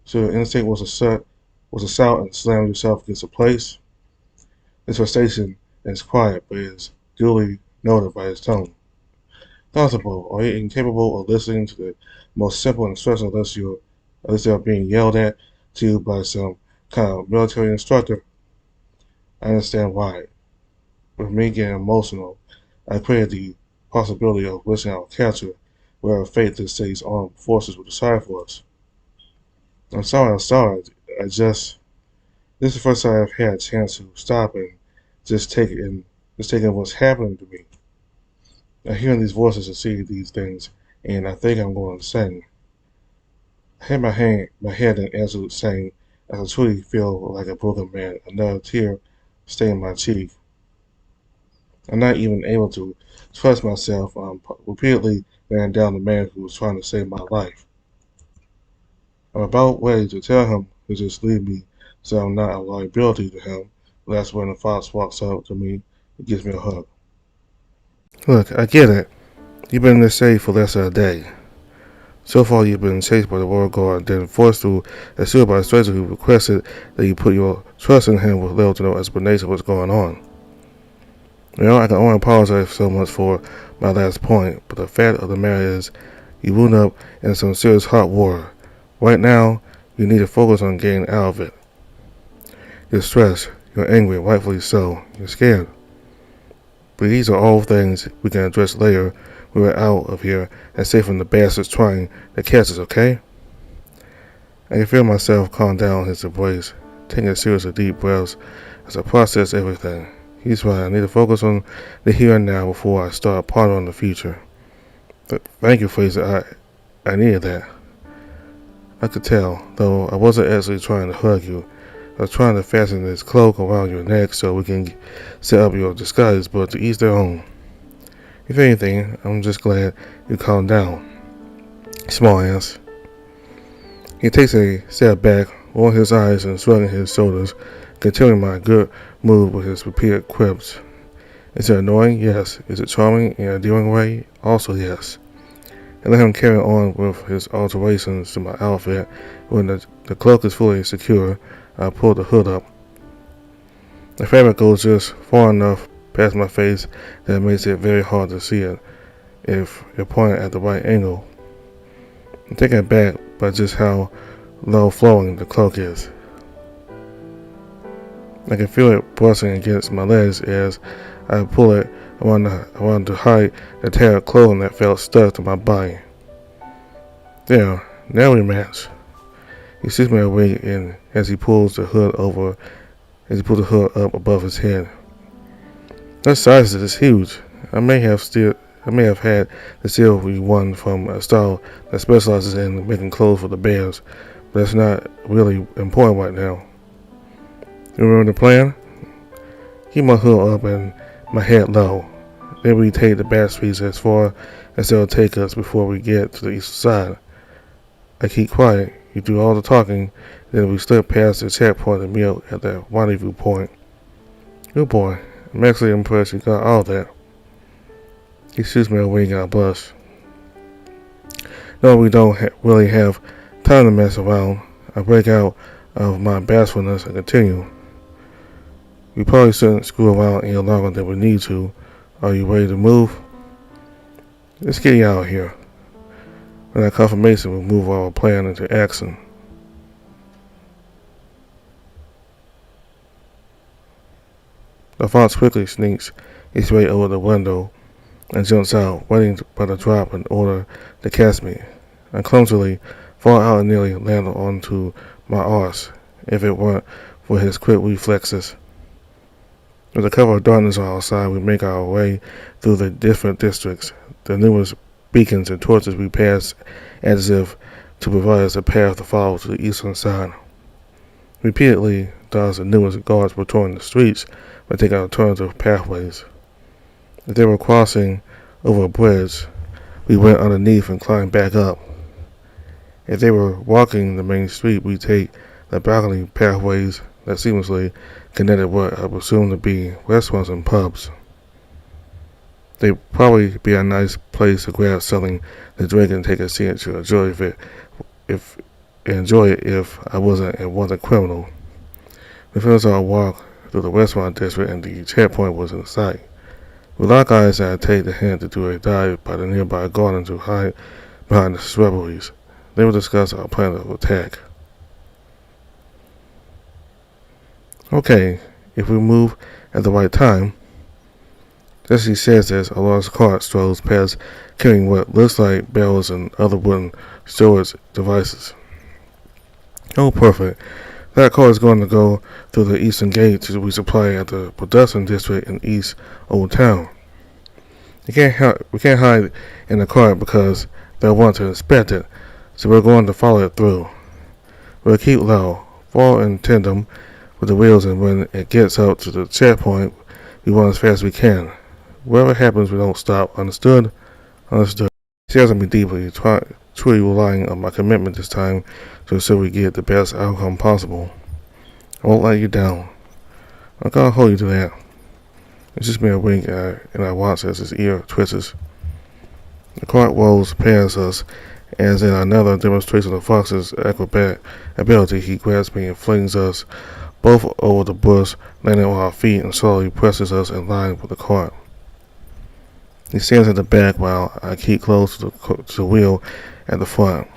So your instinct was a shout and slam yourself against a place? This frustration is quiet, but is duly noted by his tone. Possible, are you incapable of listening to the most simple instruction unless they are being yelled at to you by some kind of military instructor? I understand why. With me getting emotional, I created the possibility of wishing our capture, where fate this state's armed forces would decide for us. I'm sorry. This is the first time I've had a chance to stop and just take in what's happening to me. I'm hearing these voices and seeing these things, and I think I'm going insane. I hit my head in absolute shame as I truly feel like a broken man, another tear staining my cheek. I'm not even able to trust myself. I'm repeatedly laying down the man who was trying to save my life. I'm about ready to tell him to just leave me so I'm not a liability to him, but that's when the fox walks up to me and gives me a hug. Look, I get it. You've been in this city for less than a day. So far you've been chased by the Royal Guard, then forced to assured by a stranger who requested that you put your trust in him with little to no explanation of what's going on. You know, I can only apologize so much for my last point, but the fact of the matter is, you wound up in some serious hot water. Right now, you need to focus on getting out of it. You're stressed, you're angry, rightfully so, you're scared. But these are all things we can address later when we're out of here and safe from the bastards trying to catch us, okay? I can feel myself calm down in his embrace, taking a series of deep breaths as I process everything. He's right, I need to focus on the here and now before I start pondering the future. But thank you, Fraser, I needed that. I could tell, though I wasn't actually trying to hug you. I was trying to fasten this cloak around your neck so we can set up your disguise, but to each their own. If anything, I'm just glad you calmed down. Small ass. He takes a step back, rolling his eyes and shrugging his shoulders, continuing my good mood with his repeated quips. Is it annoying? Yes. Is it charming in a endearing way? Also yes. I let him carry on with his alterations to my outfit. When the cloak is fully secure, I pull the hood up. The fabric goes just far enough past my face that it makes it very hard to see it if you're pointing at the right angle. I'm taken aback by just how low-flowing the cloak is. I can feel it brushing against my legs as I pull it around to hide the tattered clothing that felt stuck to my body. There, now we match. He sees me awake and as he pulls the hood up above his head. That size is huge. I may have had the silvery one from a stall that specializes in making clothes for the bears, but that's not really important right now. You remember the plan? Keep my hood up and my head low. Then we take the back streets as far as they'll take us before we get to the east side. I keep quiet. You do all the talking. Then we slip past the checkpoint and meet up at the rendezvous point. Good boy. I'm actually impressed you got all that. He shoots me a wink and I blush. No, we don't really have time to mess around. I break out of my bashfulness and continue. We probably shouldn't screw around any longer than we need to. Are you ready to move? Let's get you out of here. With that confirmation, we move our plan into action. The fox quickly sneaks its way over the window and jumps out, waiting by the drop in order to catch me. I clumsily fall out and nearly land onto my arse, if it weren't for his quick reflexes. With the cover of darkness on our side, we make our way through the different districts. The numerous beacons and torches we pass as if to provide us a path to follow to the eastern side. Repeatedly, does the numerous guards patrolling the streets by taking alternative pathways. If they were crossing over a bridge, we went underneath and climbed back up. If they were walking the main street, we take the balcony pathways that seamlessly connected what I presume to be restaurants and pubs. They'd probably be a nice place to grab something to drink and take a seat to enjoy if I wasn't criminal. We finished our walk through the restaurant district and the checkpoint was in sight. We lock eyes and I take the hint to do a dive by the nearby garden to hide behind the shrubberies. They will discuss our plan of attack. Okay, if we move at the right time. As he says this, a large cart strolls past carrying what looks like barrels and other wooden storage devices. Oh, perfect. That car is going to go through the eastern gate to resupply at the production district in East Old Town. We can't hide in the cart because they'll want to inspect it, so we're going to follow it through. We'll keep low, fall in tandem with the wheels, and when it gets out to the checkpoint, we run as fast as we can. Whatever happens, we don't stop. Understood? Understood. He stares at me deeply, truly relying on my commitment this time to ensure we get the best outcome possible. I won't let you down. I can't hold you to that. It's just me a wink, and I watch as his ear twitches. The cart rolls past us, as in another demonstration of Fox's acrobatic ability, he grabs me and flings us both over the bush, landing on our feet, and slowly presses us in line with the cart. He stands at the back while I keep close to the wheel at the front.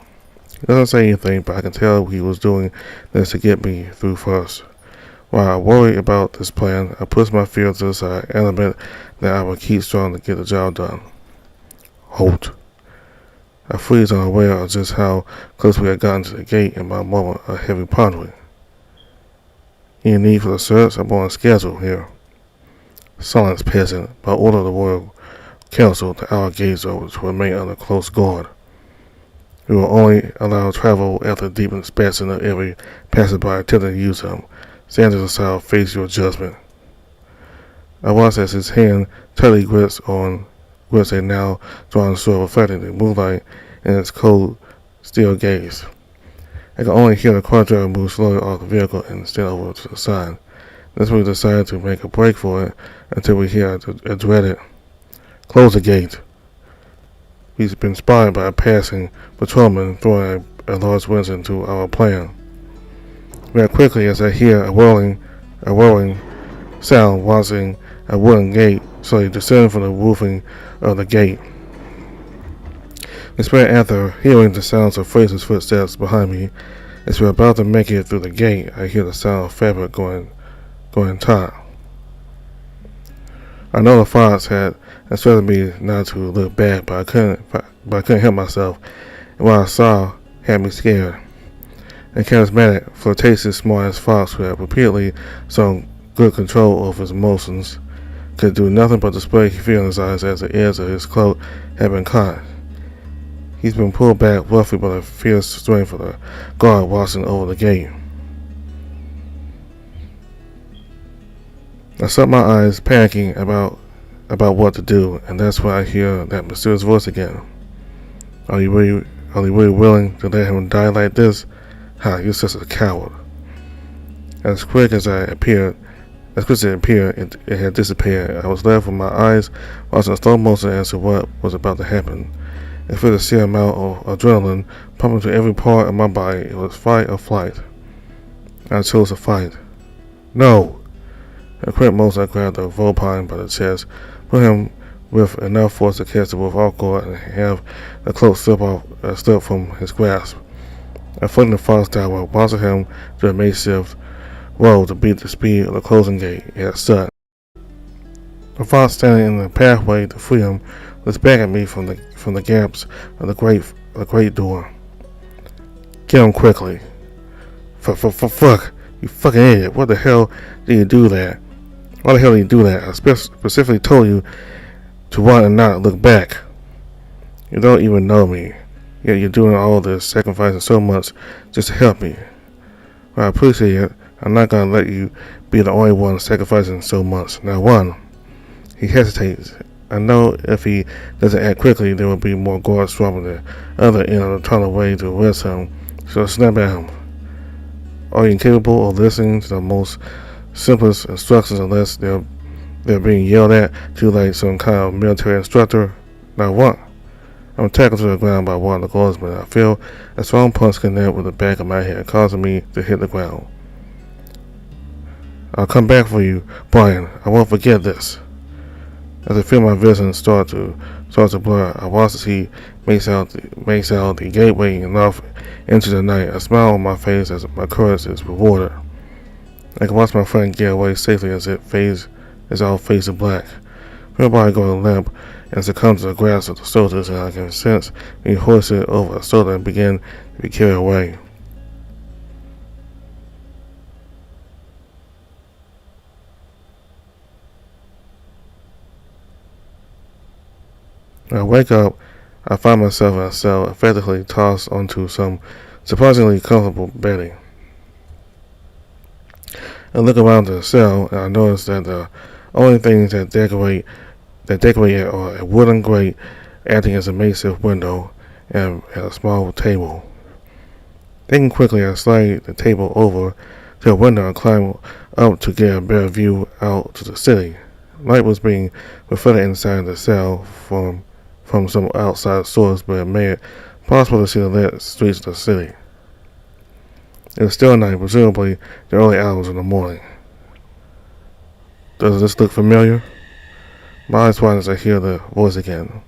He doesn't say anything, but I can tell he was doing this to get me through first. While I worry about this plan, I push my fear to the side and admit that I will keep strong to get the job done. Halt. I freeze, unaware of just how close we had gotten to the gate in my moment of heavy pondering. Any need for the search? I'm on schedule here. Silence, peasant. By order of the Royal Council, the outer gates are to remain under close guard. We will only allow travel after deep inspection of every passerby attempting to use them. Stand aside, face your judgment. I watch as his hand tightly grips a now drawn sword, reflecting the moonlight in its cold steel gaze. I can only hear the car driver move slowly off the vehicle and stand over to the side. That's when we decide to make a break for it until we hear a dreaded close the gate. We've been spotted by a passing patrolman throwing a large winch into our plan. React quickly as I hear a whirling sound, watching a wooden gate slowly descend from the roofing of the gate. We sprint after, hearing the sounds of Fraser's footsteps behind me. As we're about to make it through the gate, I hear the sound of fabric going taut. I know the fox had instructed me not to look back, but I couldn't help myself, and what I saw had me scared. A charismatic, flirtatious, smart-ass fox who had repeatedly shown good control over his emotions could do nothing but display fear in his eyes as the edge of his cloak had been caught. He's been pulled back roughly by the fierce strength of the guard watching over the gate. I shut my eyes, panicking about what to do, and that's when I hear that mysterious voice again. Are you really willing to let him die like this? Ha, you're such a coward. As quick as it appeared, it had disappeared. I was left with my eyes watching slow motion as to what was about to happen. I felt a sheer amount of adrenaline pumping through every part of my body. It was fight or flight. I chose to fight. No! In a quick motion, I grabbed the Vulpine by the chest, put him with enough force to catch the wolf off guard and have the cloak slip from his grasp. I flung the fox downward, watching him do a makeshift roll to beat the speed of the closing gate. It had shut. The fox standing in the pathway to freedom looked back at me from the gaps of the great door. Get him quickly. Fuck. You fucking idiot. What the hell did you do that? Why the hell did you do that? I specifically told you to run and not look back. You don't even know me. Yet you're doing all this, sacrificing so much just to help me. Well, I appreciate it. I'm not gonna let you be the only one sacrificing so much. Now run. He hesitates. I know if he doesn't act quickly, there will be more guards swarming the other end of the tunnel waiting to arrest him. So I snap at him. Are you incapable of listening to the most simplest instructions unless they're being yelled at to like some kind of military instructor? Now what? I'm tackled to the ground by one of the guardsmen. I feel a strong punch connect with the back of my head, causing me to hit the ground. I'll come back for you, Brian. I won't forget this. As I feel my vision start to blur, I watch as he makes out the gateway and off into the night. A smile on my face as my courage is rewarded. I can watch my friend get away safely as all fades to black. Whereby I go to limp and succumb to the grasp of the soldiers, and I can sense being hoisted over a shoulder and begin to be carried away. When I wake up, I find myself in a cell, effectively tossed onto some surprisingly comfortable bedding. I look around the cell and I notice that the only things that decorate it are a wooden grate acting as a makeshift window and a small table. Thinking quickly, I slide the table over to a window and climb up to get a better view out to the city. Light was being reflected inside the cell from some outside source, but it made it possible to see the lit streets of the city. It was still night, presumably the early hours of the morning. Does this look familiar? My eyes widen as I hear the voice again.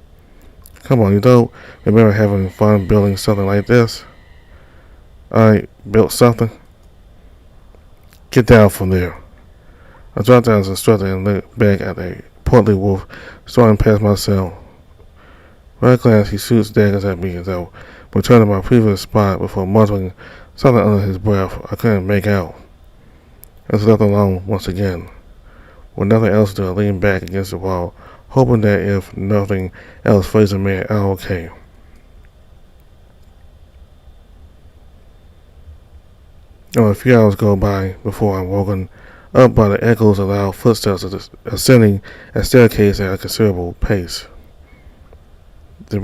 Come on, you don't remember having fun building something like this? I built something? Get down from there. I dropped down as instructed and looked back at a portly wolf strolling past my cell. At a glance, he shoots daggers at me as I return to my previous spot before muttering something under his breath I couldn't make out. I was left alone once again. With nothing else to do, I leaned back against the wall, hoping that if nothing else, Fraser made it out okay. A few hours go by before I'm woken up by the echoes of loud footsteps ascending a staircase at a considerable pace. The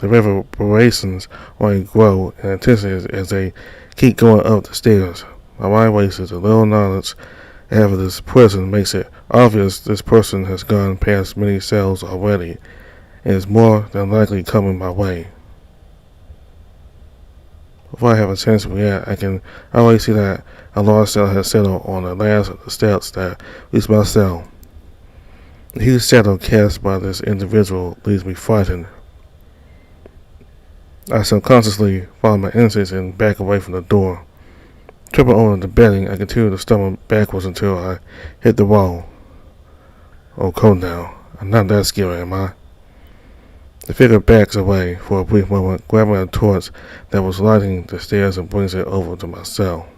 reverberations only grow in intensity as they keep going up the stairs. My mind races. The little knowledge I have of this person makes it obvious this person has gone past many cells already and is more than likely coming my way. Before I have a chance to react, I can already see that a large cell has settled on the last of the steps that reach my cell. The huge shadow cast by this individual leaves me frightened. I subconsciously follow my instincts and back away from the door. Tripping over the bedding, I continue to stumble backwards until I hit the wall. Oh, calm down. I'm not that scary, am I? The figure backs away for a brief moment, grabbing a torch that was lighting the stairs and brings it over to my cell.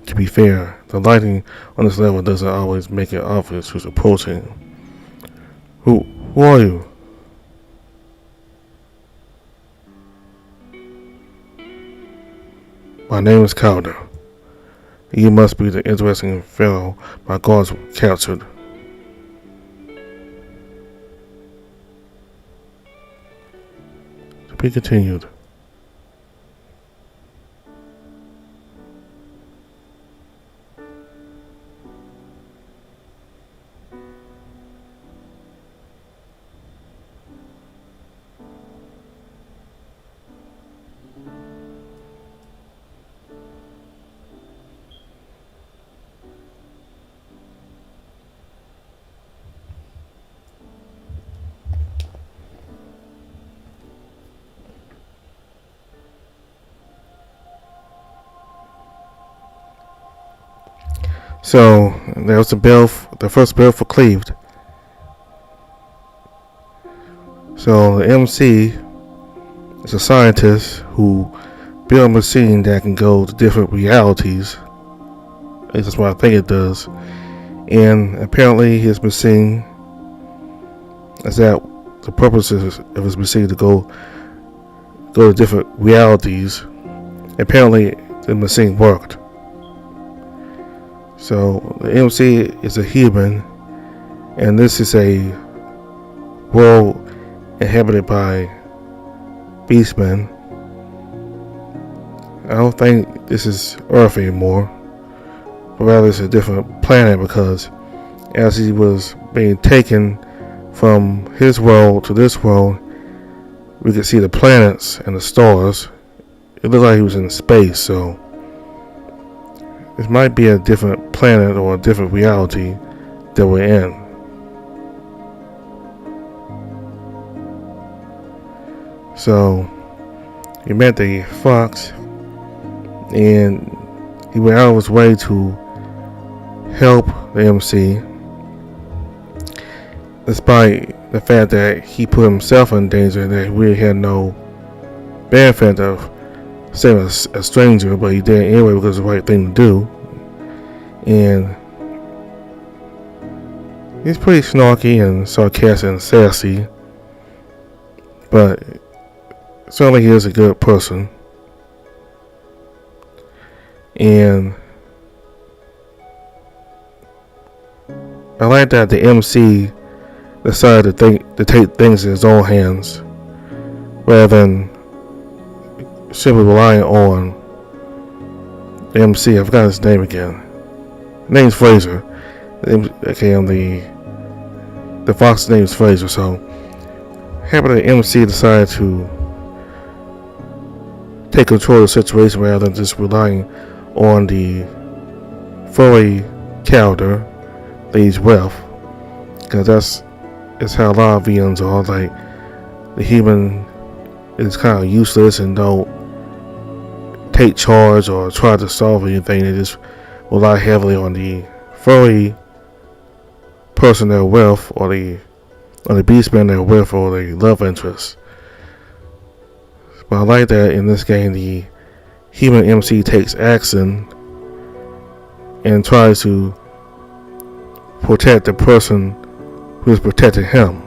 To be fair, the lighting on this level doesn't always make it obvious who's approaching. Who are you? My name is Calder. You must be the interesting fellow my guards captured. To be continued. So that was the first bell for Cleaved. So the MC is a scientist who built a machine that can go to different realities. At least that's what I think it does. And apparently his machine is that the purpose of his machine to go to different realities. Apparently the machine worked. So the MC is a human, and this is a world inhabited by beastmen. I don't think this is Earth anymore, but rather it's a different planet, because as he was being taken from his world to this world, we could see the planets and the stars. It looked like he was in space, so this might be a different planet or a different reality that we're in. So he met the fox, and he went out of his way to help the MC, despite the fact that he put himself in danger and that he really had no benefit of saving a stranger, but he did it anyway because it's the right thing to do. And he's pretty snarky and sarcastic and sassy, but certainly he is a good person. And I like that the MC decided to take things in his own hands rather than simply relying on the MC. I forgot his name again. His name's Fraser. Okay, the fox's name is Fraser. So happy the MC decided to take control of the situation rather than just relying on the furry Calder that he's with, because that's how a lot of VNs are. Like, the human is kind of useless and don't take charge or try to solve anything. They just rely heavily on the furry person they're with, or the beastman they're with, or the love interest. But I like that in this game the human MC takes action and tries to protect the person who is protecting him.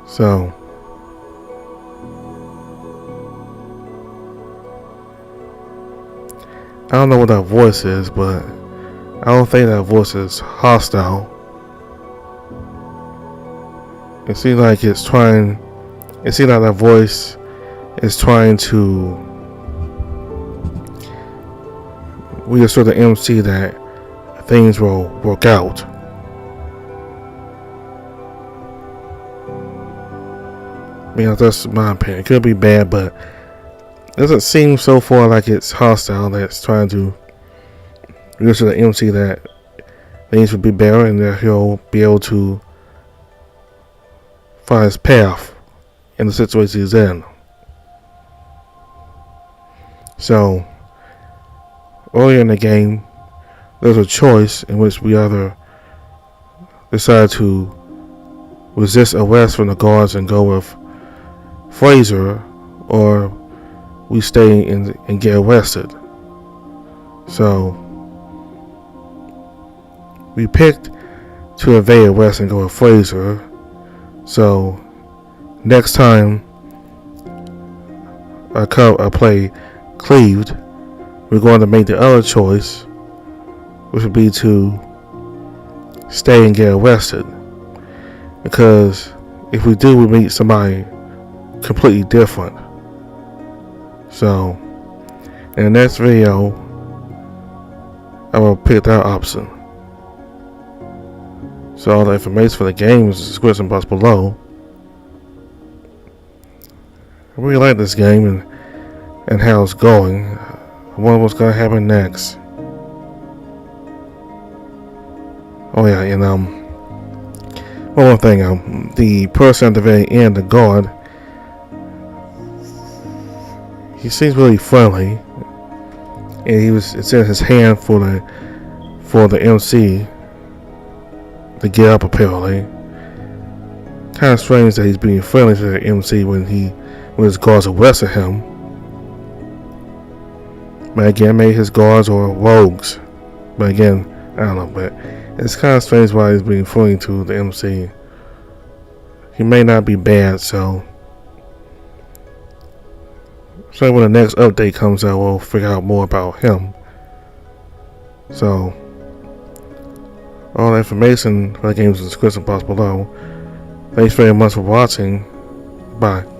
So I don't know what that voice is, but I don't think that voice is hostile. It seems like that voice is trying to reassure the MC that things will work out. That's my opinion. It could be bad, but it doesn't seem so far like it's hostile, that it's trying to reassure the MC that things will be better and that he'll be able to find his path in the situation he's in. So earlier in the game, there's a choice in which we either decide to resist arrest from the guards and go with Fraser, or we stay and get arrested. So we picked to evade arrest and go with Fraser. So next time I play Cleaved, we're going to make the other choice, which would be to stay and get arrested. Because if we do, we meet somebody completely different. So, in the next video, I will pick that option. So all the information for the game is in the description box below. I really like this game and how it's going. I wonder what's going to happen next. Oh yeah, and one more thing, the person at the very end, the guard, he seems really friendly, and it's in his hand for the MC to get up apparently. Kind of strange that he's being friendly to the MC when his guards arrested him. But again, maybe his guards are rogues. But again, I don't know, but it's kind of strange why he's being friendly to the MC. He may not be bad, so when the next update comes out, we'll figure out more about him. So, all the information for the game is in the description box below. Thanks very much for watching. Bye.